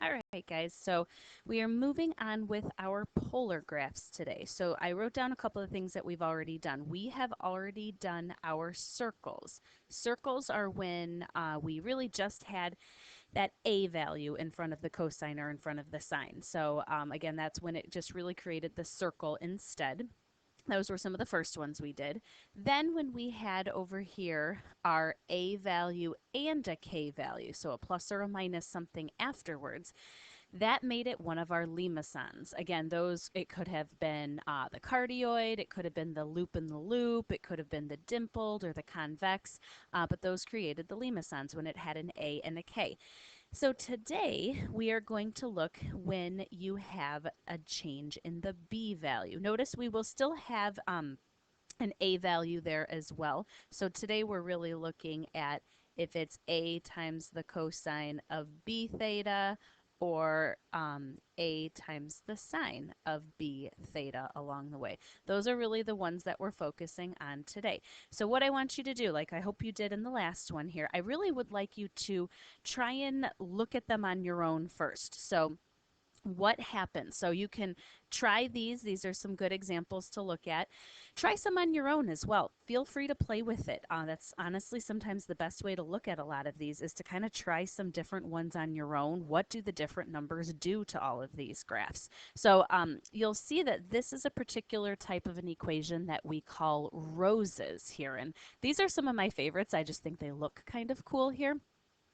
All right, guys, so we are moving on with our polar graphs today. So I wrote down a couple of things that we've already done. We have already done our circles. Circles are when we really just had that a value in front of the cosine or in front of the sine. So again, that's when it just really created the circle instead. Those were some of the first ones we did. Then when we had over here our a value and a k value, so a plus or a minus something afterwards, that made it one of our limacons. Again, those, it could have been the cardioid, it could have been the loop in the loop, it could have been the dimpled or the convex, but those created the limacons when it had an A and a K. So today we are going to look when you have a change in the B value. Notice we will still have an A value there as well. So today we're really looking at if it's A times the cosine of B theta or A times the sine of B theta along the way. Those are really the ones that we're focusing on today. So what I want you to do, like I hope you did in the last one here, I really would like you to try and look at them on your own first. So what happens? So you can try these. These are some good examples to look at. Try some on your own as well. Feel free to play with it. That's honestly sometimes the best way to look at a lot of these is to kind of try some different ones on your own. What do the different numbers do to all of these graphs? So you'll see that this is a particular type of an equation that we call roses here. And these are some of my favorites. I just think they look kind of cool here.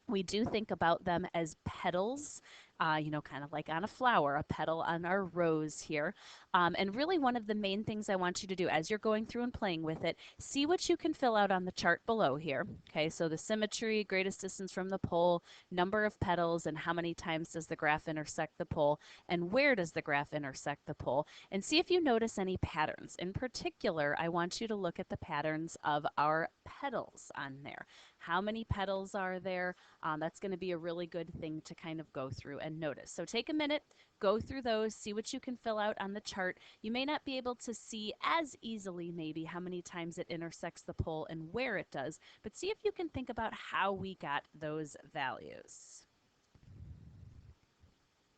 We do think about them as petals, kind of like on a flower, a petal on our rose here. And really, one of the main things I want you to do as you're going through and playing with it, see what you can fill out on the chart below here. Okay, so the symmetry, greatest distance from the pole, number of petals, and how many times does the graph intersect the pole, and where does the graph intersect the pole, and see if you notice any patterns. In particular, I want you to look at the patterns of our petals on there. How many petals are there? That's going to be a really good thing to kind of go through and notice. So take a minute, go through those, see what you can fill out on the chart. You may not be able to see as easily maybe how many times it intersects the pole and where it does, but see if you can think about how we got those values.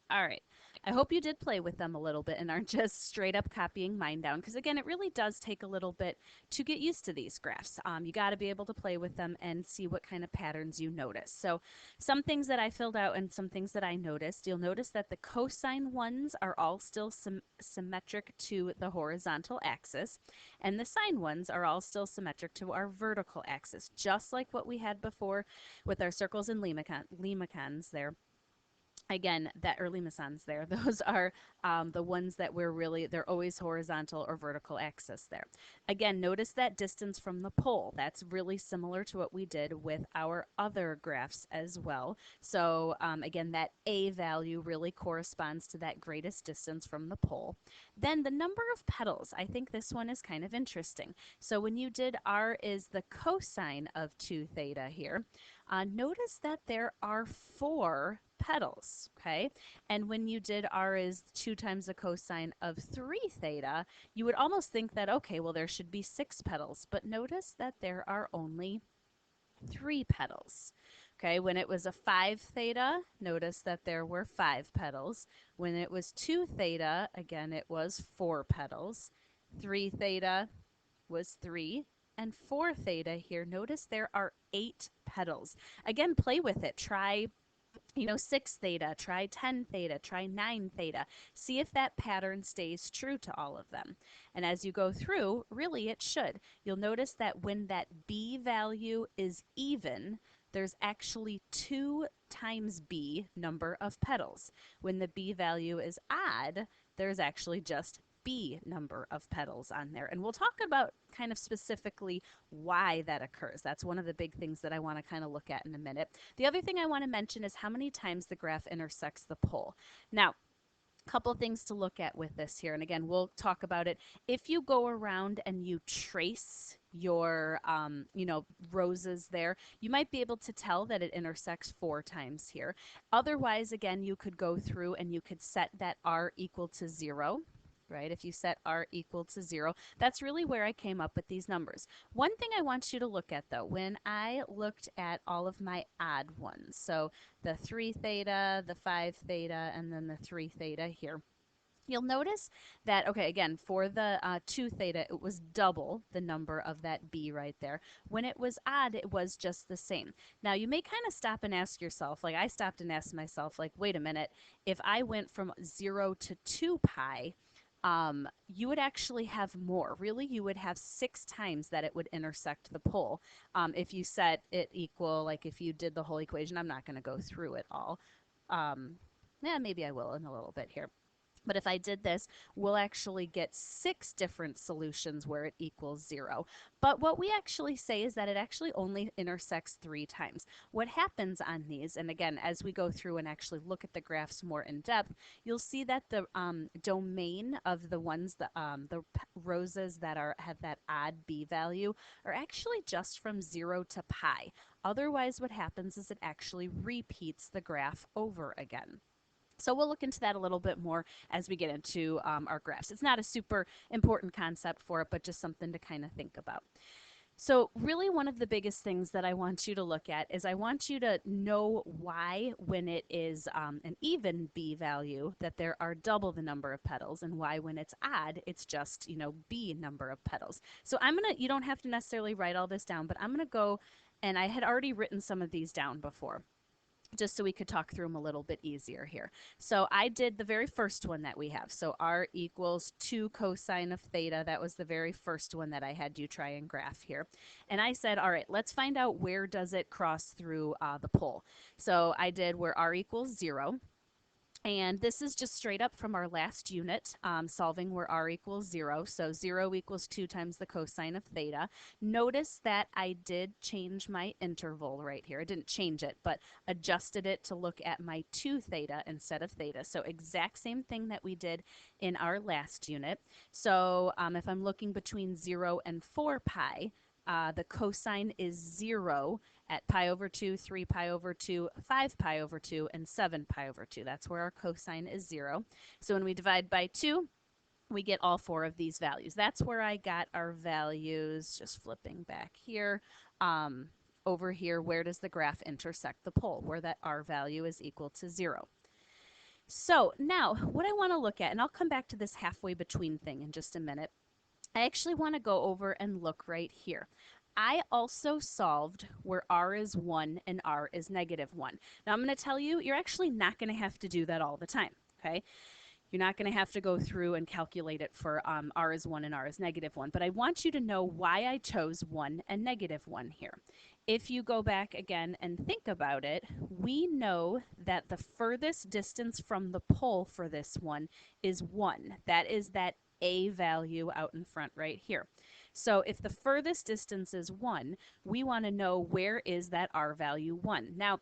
All right. I hope you did play with them a little bit and aren't just straight up copying mine down, because again, it really does take a little bit to get used to these graphs. You got to be able to play with them and see what kind of patterns you notice. So some things that I filled out and some things that I noticed, you'll notice that the cosine ones are all still symmetric to the horizontal axis, and the sine ones are all still symmetric to our vertical axis, just like what we had before with our circles and limacons there. Again, that early mesons there, those are the ones that we're really, they're always horizontal or vertical axis there. Again, notice that distance from the pole. That's really similar to what we did with our other graphs as well. So again, that A value really corresponds to that greatest distance from the pole. Then the number of petals, I think this one is kind of interesting. So when you did R is the cosine of 2 theta here, notice that there are 4 petals, okay? And when you did R is 2 times the cosine of 3 theta, you would almost think that, okay, well, there should be 6 petals. But notice that there are only 3 petals. Okay, when it was a 5 theta, notice that there were 5 petals. When it was 2 theta, again, it was 4 petals. 3 theta was 3. And 4 theta here, notice there are 8 petals. Again, play with it. Try 6 theta, try 10 theta, try 9 theta. See if that pattern stays true to all of them. And as you go through, really it should. You'll notice that when that B value is even, there's actually 2 times B number of petals. When the B value is odd, there's actually just B number of petals on there. And we'll talk about kind of specifically why that occurs. That's one of the big things that I want to kind of look at in a minute. The other thing I want to mention is how many times the graph intersects the pole. Now, a couple things to look at with this here, and again, we'll talk about it. If you go around and you trace your roses there, you might be able to tell that it intersects 4 times here. Otherwise, again, you could go through and you could set that R equal to 0. right? If you set r equal to 0, that's really where I came up with these numbers. One thing I want you to look at though, when I looked at all of my odd ones, so the 3 theta, the 5 theta, and then the 3 theta here, you'll notice that, okay, again, for the 2 theta, it was double the number of that b right there. When it was odd, it was just the same. Now, you may kind of stop and ask yourself, like I stopped and asked myself, like, wait a minute, if I went from 0 to 2 pi, you would actually have more. Really, you would have 6 times that it would intersect the pole. If you set it equal, like if you did the whole equation, I'm not going to go through it all. Yeah, maybe I will in a little bit here. But if I did this, we'll actually get 6 different solutions where it equals 0. But what we actually say is that it actually only intersects 3 times. What happens on these, and again, as we go through and actually look at the graphs more in depth, you'll see that the domain of the ones, the roses that have that odd b value are actually just from 0 to pi. Otherwise, what happens is it actually repeats the graph over again. So we'll look into that a little bit more as we get into our graphs. It's not a super important concept for it, but just something to kind of think about. So really one of the biggest things that I want you to look at is I want you to know why when it is an even b value that there are double the number of petals, and why when it's odd it's just, b number of petals. So you don't have to necessarily write all this down, but I'm gonna go, and I had already written some of these down before, just so we could talk through them a little bit easier here. So I did the very first one that we have. So r equals 2 cosine of theta. That was the very first one that I had you try and graph here. And I said, all right, let's find out where does it cross through the pole. So I did where r equals 0. And this is just straight up from our last unit, solving where r equals 0. So 0 equals 2 times the cosine of theta. Notice that I did change my interval right here. I didn't change it, but adjusted it to look at my 2 theta instead of theta. So exact same thing that we did in our last unit. So if I'm looking between 0 and 4 pi, the cosine is 0 at pi over 2, 3 pi over 2, 5 pi over 2, and 7 pi over 2. That's where our cosine is 0. So when we divide by 2, we get all 4 of these values. That's where I got our values, just flipping back here. Over here, where does the graph intersect the pole? Where that r value is equal to 0. So now what I want to look at, and I'll come back to this halfway between thing in just a minute, I actually want to go over and look right here. I also solved where r is 1 and r is -1. Now I'm going to tell you, you're actually not going to have to do that all the time, okay? You're not going to have to go through and calculate it for r is 1 and r is -1, but I want you to know why I chose 1 and -1 here. If you go back again and think about it, we know that the furthest distance from the pole for this one is 1. That is that a value out in front right here. So if the furthest distance is 1, we want to know where is that r value 1. Now,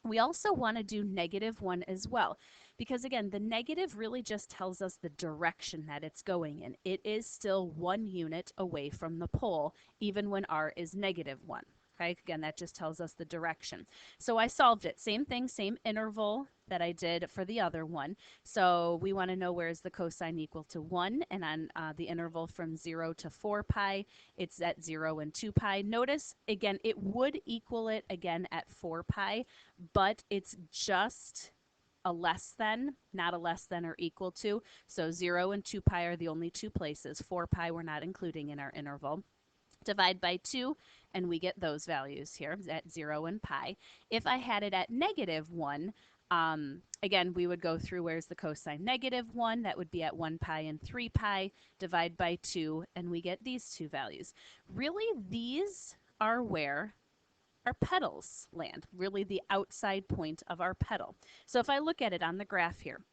we also want to do -1 as well, because again, the negative really just tells us the direction that it's going in. It is still 1 unit away from the pole, even when r is -1. Okay, again, that just tells us the direction. So I solved it. Same thing, same interval that I did for the other one. So we want to know where is the cosine equal to 1, and on the interval from 0 to 4 pi, it's at 0 and 2 pi. Notice, again, it would equal it again at 4 pi, but it's just a less than, not a less than or equal to. So 0 and 2 pi are the only two places. 4 pi we're not including in our interval. Divide by 2, and we get those values here at 0 and pi. If I had it at -1, again, we would go through where's the cosine -1. That would be at 1 pi and 3 pi. Divide by 2, and we get these two values. Really, these are where our petals land, really the outside point of our petal. So if I look at it on the graph here,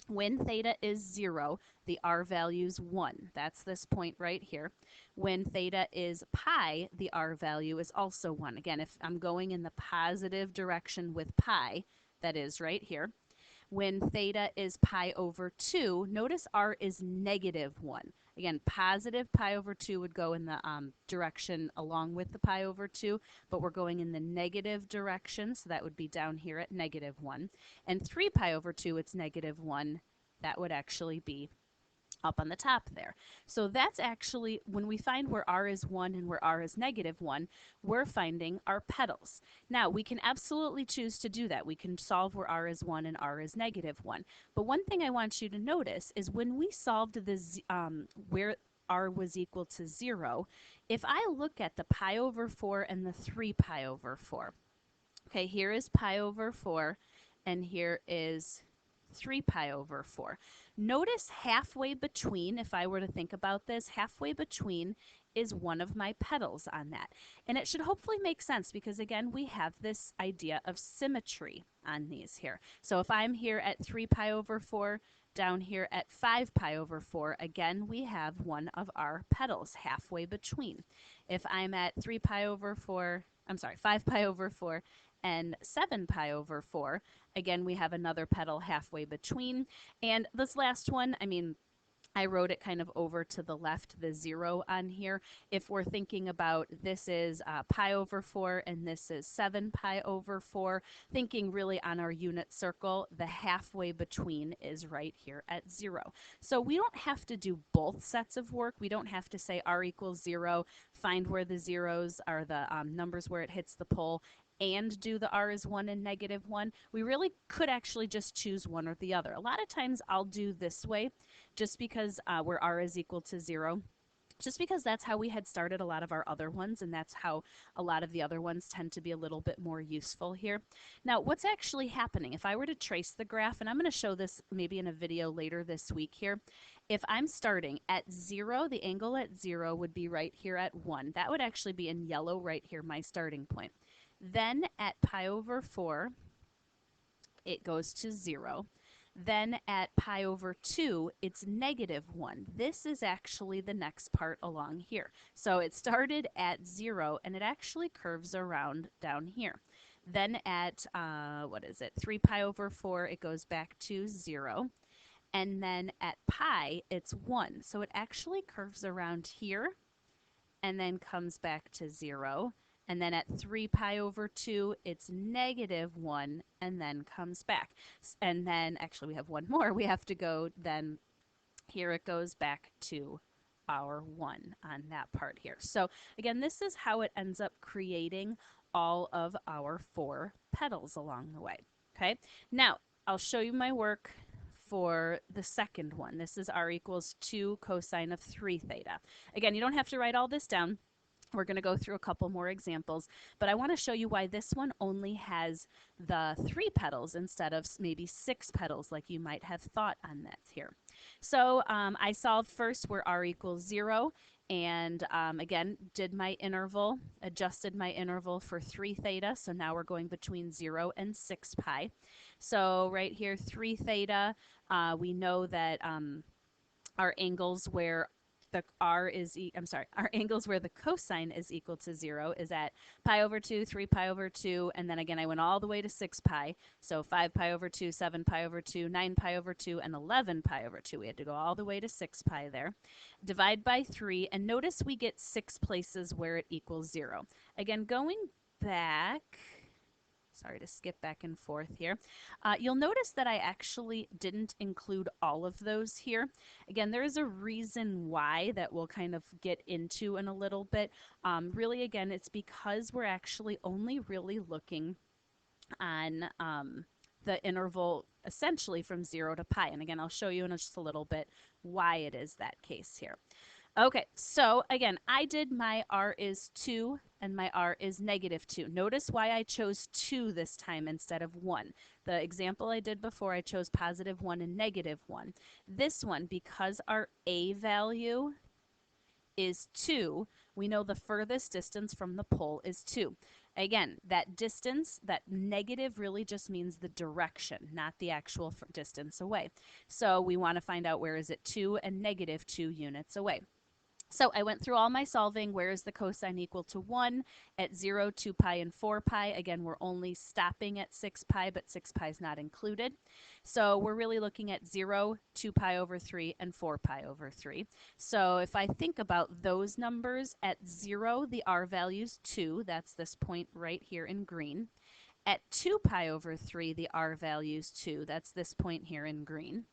when theta is 0, the r value is 1. That's this point right here. When theta is pi, the r value is also 1. Again, if I'm going in the positive direction with pi, that is right here. When theta is pi over 2, notice r is -1. Again, positive pi over 2 would go in the direction along with the pi over 2, but we're going in the negative direction, so that would be down here at -1. And 3 pi over 2, it's -1. That would actually be up on the top there. So that's actually when we find where r is 1 and where r is -1, we're finding our petals. Now, we can absolutely choose to do that. We can solve where r is 1 and r is -1. But one thing I want you to notice is when we solved this where r was equal to 0, if I look at the pi over 4 and the 3 pi over 4, okay, here is pi over 4, and here is 3 pi over 4. Notice halfway between, if I were to think about this, halfway between is one of my petals on that. And it should hopefully make sense because, again, we have this idea of symmetry on these here. So if I'm here at 3 pi over 4, down here at 5 pi over 4, again, we have one of our petals halfway between. If I'm at 3 pi over 4, I'm sorry, 5 pi over 4, and 7 pi over 4. Again, we have another petal halfway between. And this last one, I mean, I wrote it kind of over to the left, the 0 on here. If we're thinking about this is pi over 4 and this is 7 pi over 4, thinking really on our unit circle, the halfway between is right here at 0. So we don't have to do both sets of work. We don't have to say r equals 0, find where the zeros are the numbers where it hits the pole, and do the r is 1 and -1. We really could actually just choose one or the other. A lot of times I'll do this way just because where r is equal to 0, just because that's how we had started a lot of our other ones, and that's how a lot of the other ones tend to be a little bit more useful here. Now, what's actually happening, if I were to trace the graph, and I'm going to show this maybe in a video later this week here, if I'm starting at 0, the angle at 0 would be right here at 1. That would actually be in yellow right here, my starting point. Then at pi over 4, it goes to 0. Then at pi over 2, it's -1. This is actually the next part along here. So it started at 0, and it actually curves around down here. Then at, 3 pi over 4, it goes back to 0. And then at pi, it's 1. So it actually curves around here and then comes back to 0. And then at 3 pi over 2, it's -1 and then comes back. And then actually we have one more. We have to go then here it goes back to our 1 on that part here. So again, this is how it ends up creating all of our 4 petals along the way. Okay, now I'll show you my work for the second one. This is r equals 2 cosine of 3 theta. Again, you don't have to write all this down. We're going to go through a couple more examples, but I want to show you why this one only has the 3 petals instead of maybe 6 petals like you might have thought on that here. So I solved first where r equals 0, and again, did my interval, adjusted my interval for 3 theta, so now we're going between 0 and 6 pi. So right here, 3 theta, we know that our angles where the r is, our angles where the cosine is equal to 0 is at pi over 2, 3 pi over 2, and then again I went all the way to 6 pi. So 5 pi over 2, 7 pi over 2, 9 pi over 2, and 11 pi over 2. We had to go all the way to 6 pi there. Divide by 3, and notice we get 6 places where it equals 0. Again, going back, sorry to skip back and forth here. You'll notice that I actually didn't include all of those here. Again, there is a reason why that we'll kind of get into in a little bit. Really, again, it's because we're actually only really looking on the interval essentially from 0 to pi. And again, I'll show you in just a little bit why it is that case here. Okay, so again, I did my r is 2 and my r is -2. Notice why I chose 2 this time instead of 1. The example I did before, I chose +1 and -1. This one, because our a value is 2, we know the furthest distance from the pole is 2. Again, that distance, that negative really just means the direction, not the actual distance away. So we want to find out where is it 2 and -2 units away. So I went through all my solving. Where is the cosine equal to 1? At 0, 2 pi, and 4 pi. Again, we're only stopping at 6 pi, but 6 pi is not included. So we're really looking at 0, 2 pi over 3, and 4 pi over 3. So if I think about those numbers, at 0, the r value is 2. That's this point right here in green. At 2 pi over 3, the r value is 2. That's this point here in green.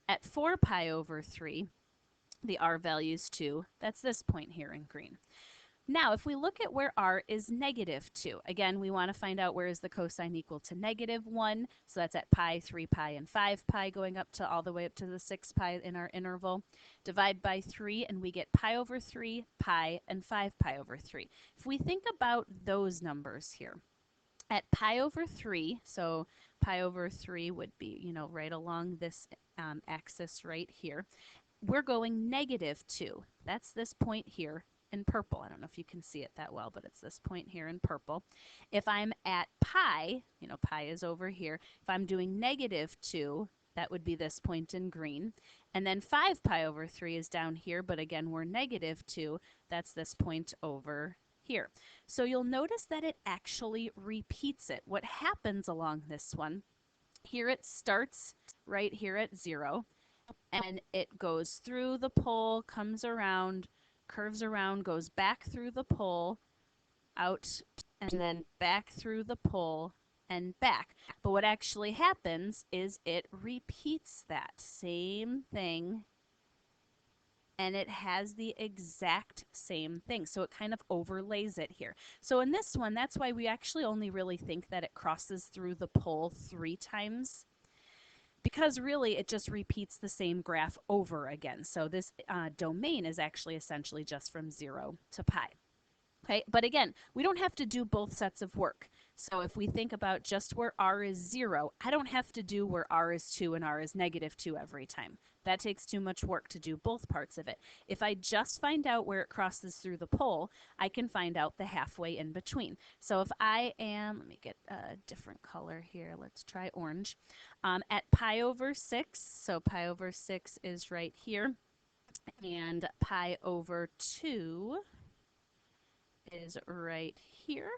At 4 pi over 3, the r values 2. That's this point here in green. Now, if we look at where r is negative 2, again, we want to find out where is the cosine equal to negative 1. So that's at pi, 3 pi, and 5 pi, going up to all the way up to the 6 pi in our interval. Divide by 3, and we get pi over 3, pi, and 5 pi over 3. If we think about those numbers here, at pi over 3, so pi over 3 would be, right along this axis right here, we're going negative 2. That's this point here in purple. I don't know if you can see it that well, but it's this point here in purple. If I'm at pi, pi is over here. If I'm doing negative 2, that would be this point in green. And then 5 pi over 3 is down here, but again, we're negative 2. That's this point over here. So you'll notice that it actually repeats it. What happens along this one, here it starts right here at 0, and it goes through the pole, comes around, curves around, goes back through the pole, out, and then back through the pole and back. But what actually happens is it repeats that same thing, and it has the exact same thing. So it kind of overlays it here. So in this one, that's why we actually only really think that it crosses through the pole 3 times, because really it just repeats the same graph over again. So this domain is actually essentially just from 0 to pi. Okay, but again, we don't have to do both sets of work. So if we think about just where r is 0, I don't have to do where r is 2 and r is negative 2 every time. That takes too much work to do both parts of it. If I just find out where it crosses through the pole, I can find out the halfway in between. So if I am, let me get a different color here. Let's try orange. At pi over 6, so pi over 6 is right here, and pi over 2 is right here.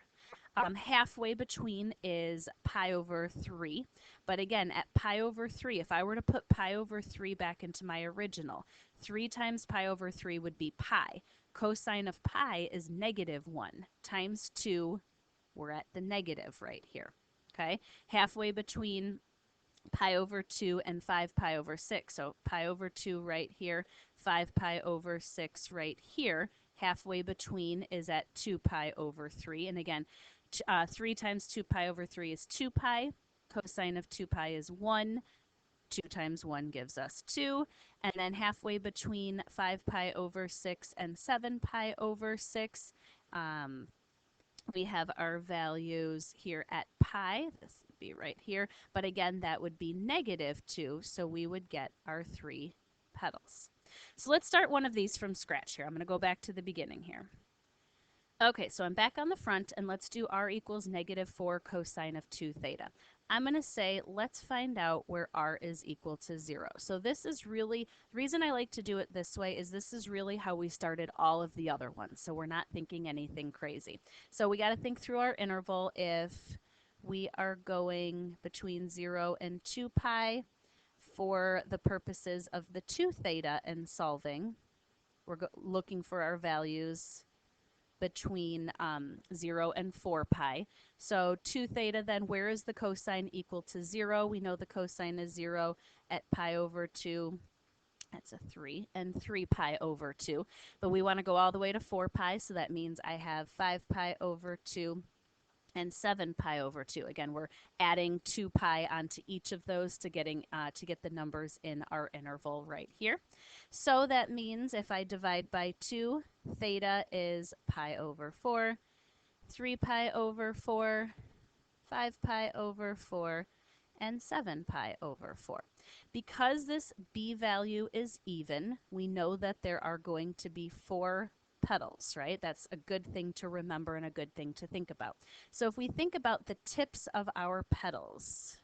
Halfway between is pi over 3. But again, at pi over 3, if I were to put pi over 3 back into my original, 3 times pi over 3 would be pi. Cosine of pi is negative 1 times 2. We're at the negative right here. Okay, halfway between pi over 2 and 5 pi over 6. So pi over 2 right here, 5 pi over 6 right here. Halfway between is at 2 pi over 3. And again, 3 times 2 pi over 3 is 2 pi. Cosine of 2 pi is 1. 2 times 1 gives us 2. And then halfway between 5 pi over 6 and 7 pi over 6, we have our values here at pi. This would be right here. But again, that would be negative 2, so we would get our 3 petals. So let's start one of these from scratch here. I'm going to go back to the beginning here. Okay, so I'm back on the front, and let's do r equals negative 4 cosine of 2 theta. I'm going to say, let's find out where r is equal to 0. So this is really, the reason I like to do it this way is this is really how we started all of the other ones. So we're not thinking anything crazy. So we got to think through our interval. If we are going between 0 and 2 pi for the purposes of the 2 theta and solving, we're looking for our values between 0 and 4 pi. So 2 theta, then where is the cosine equal to 0? We know the cosine is 0 at pi over 2. That's a 3, and 3 pi over 2. But we want to go all the way to 4 pi, so that means I have 5 pi over 2 and 7 pi over 2. Again, we're adding 2 pi onto each of those to get the numbers in our interval right here. So that means if I divide by 2, theta is pi over 4, 3 pi over 4, 5 pi over 4, and 7 pi over 4. Because this b value is even, we know that there are going to be 4 petals, right? That's a good thing to remember and a good thing to think about. So if we think about the tips of our petals,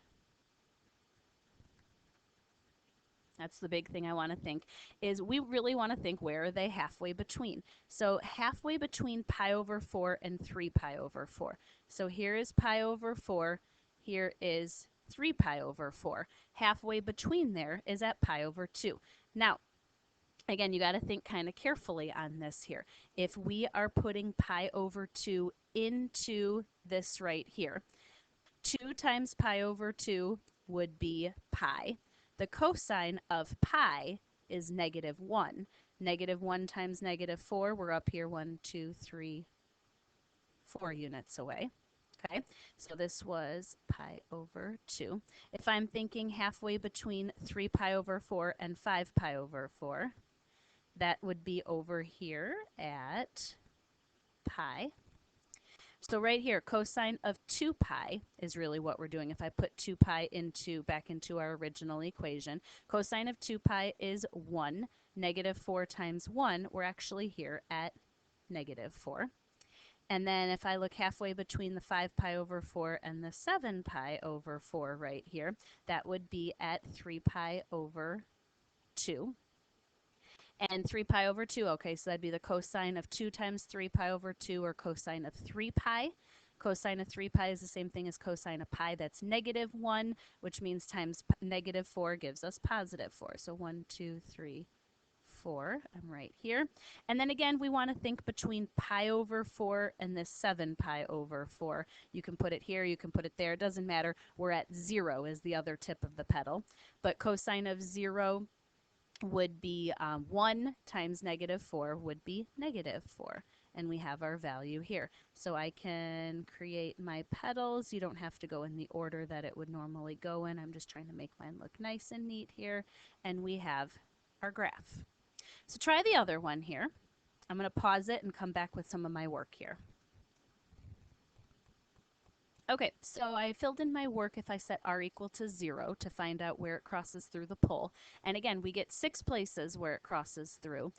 that's the big thing I want to think, is we really want to think, where are they halfway between? So halfway between pi over 4 and 3 pi over 4. So here is pi over 4, here is 3 pi over 4. Halfway between there is at pi over 2. Now, again, you got to think kind of carefully on this here. If we are putting pi over 2 into this right here, 2 times pi over 2 would be pi. The cosine of pi is negative 1. -1 times -4, we're up here 1, 2, 3, 4 units away. Okay, so this was pi over 2. If I'm thinking halfway between 3 pi over 4 and 5 pi over 4, that would be over here at pi. So right here, cosine of 2 pi is really what we're doing. If I put 2 pi back into our original equation, cosine of 2 pi is 1. -4 times 1, we're actually here at -4. And then if I look halfway between the 5 pi over 4 and the 7 pi over 4 right here, that would be at 3 pi over 2. And 3 pi over 2, okay, so that'd be the cosine of 2 times 3 pi over 2, or cosine of 3 pi. Cosine of 3 pi is the same thing as cosine of pi. That's -1, which means times -4 gives us +4. So 1, 2, 3, 4. I'm right here. And then again, we want to think between pi over 4 and this 7 pi over 4. You can put it here, you can put it there. It doesn't matter. We're at 0 is the other tip of the pedal. But cosine of 0 would be 1 times -4 would be -4. And we have our value here. So I can create my petals. You don't have to go in the order that it would normally go in. I'm just trying to make mine look nice and neat here. And we have our graph. So try the other one here. I'm going to pause it and come back with some of my work here. Okay, so I filled in my work if I set r equal to 0 to find out where it crosses through the pole. And again, we get 6 places where it crosses through.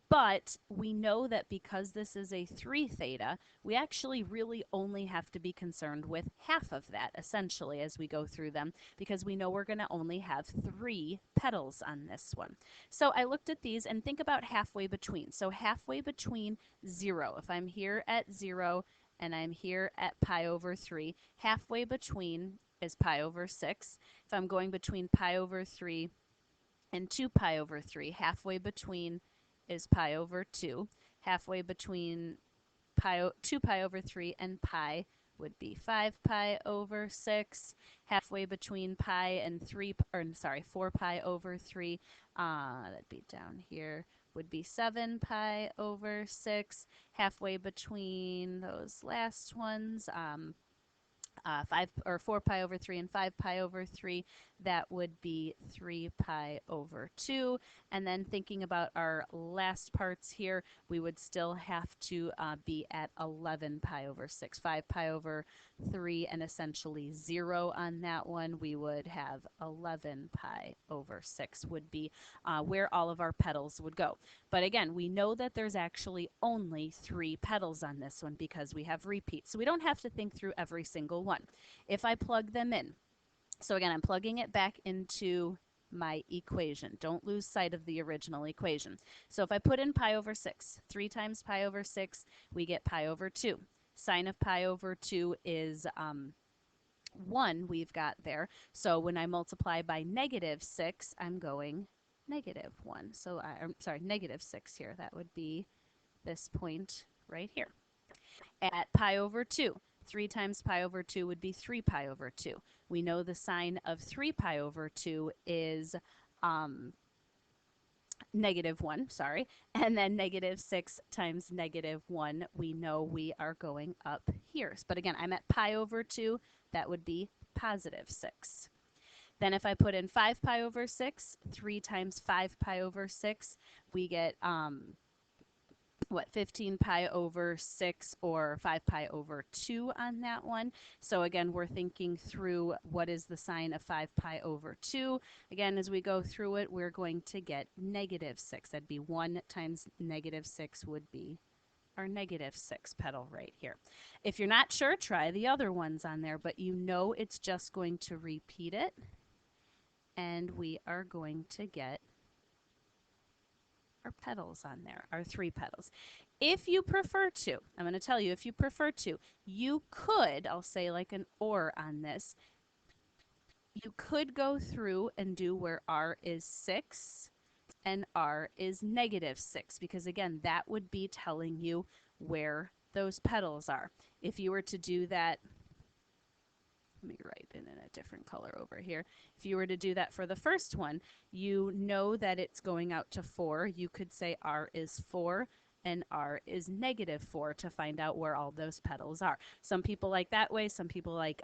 But we know that because this is a 3 theta, we actually really only have to be concerned with half of that, essentially, as we go through them, because we know we're going to only have 3 petals on this one. So I looked at these and think about halfway between. So halfway between 0, if I'm here at 0, and I'm here at pi over 3. Halfway between is pi over 6. If I'm going between pi over 3 and 2 pi over 3, halfway between is pi over 2. Halfway between 2 pi over 3 and pi would be 5 pi over 6. Halfway between pi and 4 pi over 3, that'd be down here, would be 7 pi over 6. Halfway between those last ones, 4 pi over 3 and 5 pi over 3, that would be 3 pi over 2. And then thinking about our last parts here, we would still have to be at 11 pi over 6. 5 pi over 3 and essentially 0 on that one. We would have 11 pi over 6 would be where all of our petals would go. But again, we know that there's actually only 3 petals on this one because we have repeats. So we don't have to think through every single one. If I plug them in, so again, I'm plugging it back into my equation. Don't lose sight of the original equation. So if I put in pi over 6, 3 times pi over 6, we get pi over 2. Sine of pi over 2 is 1 we've got there. So when I multiply by -6, I'm going -1. So I'm sorry, -6 here. That would be this point right here. At pi over 2, 3 times pi over 2 would be 3 pi over 2. We know the sign of 3 pi over 2 is -1, sorry, and then -6 times -1, we know we are going up here. But again, I'm at pi over 2, that would be +6. Then if I put in 5 pi over 6, 3 times 5 pi over 6, we get 15 pi over 6 or 5 pi over 2 on that one. So again, we're thinking through what is the sign of 5 pi over 2. Again, as we go through it, we're going to get -6. That'd be 1 times -6 would be our -6 petal right here. If you're not sure, try the other ones on there, but you know it's just going to repeat it. And we are going to get our petals on there, our 3 petals. If you prefer to, I'm going to tell you, if you prefer to, you could, I'll say like an or on this, you could go through and do where R is 6 and R is -6, because again, that would be telling you where those petals are. If you were to do that let me write it in a different color over here. If you were to do that for the first one, you know that it's going out to 4. You could say R is 4 and R is -4 to find out where all those petals are. Some people like that way. Some people like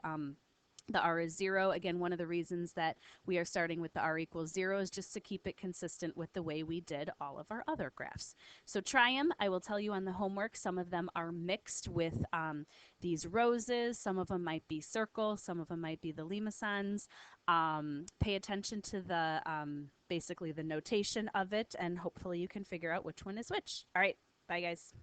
the R is 0. Again, one of the reasons that we are starting with the R equals 0 is just to keep it consistent with the way we did all of our other graphs. So try them. I will tell you on the homework, some of them are mixed with these roses. Some of them might be circles. Some of them might be the limacons. Pay attention to the basically the notation of it, and hopefully you can figure out which one is which. All right. Bye, guys.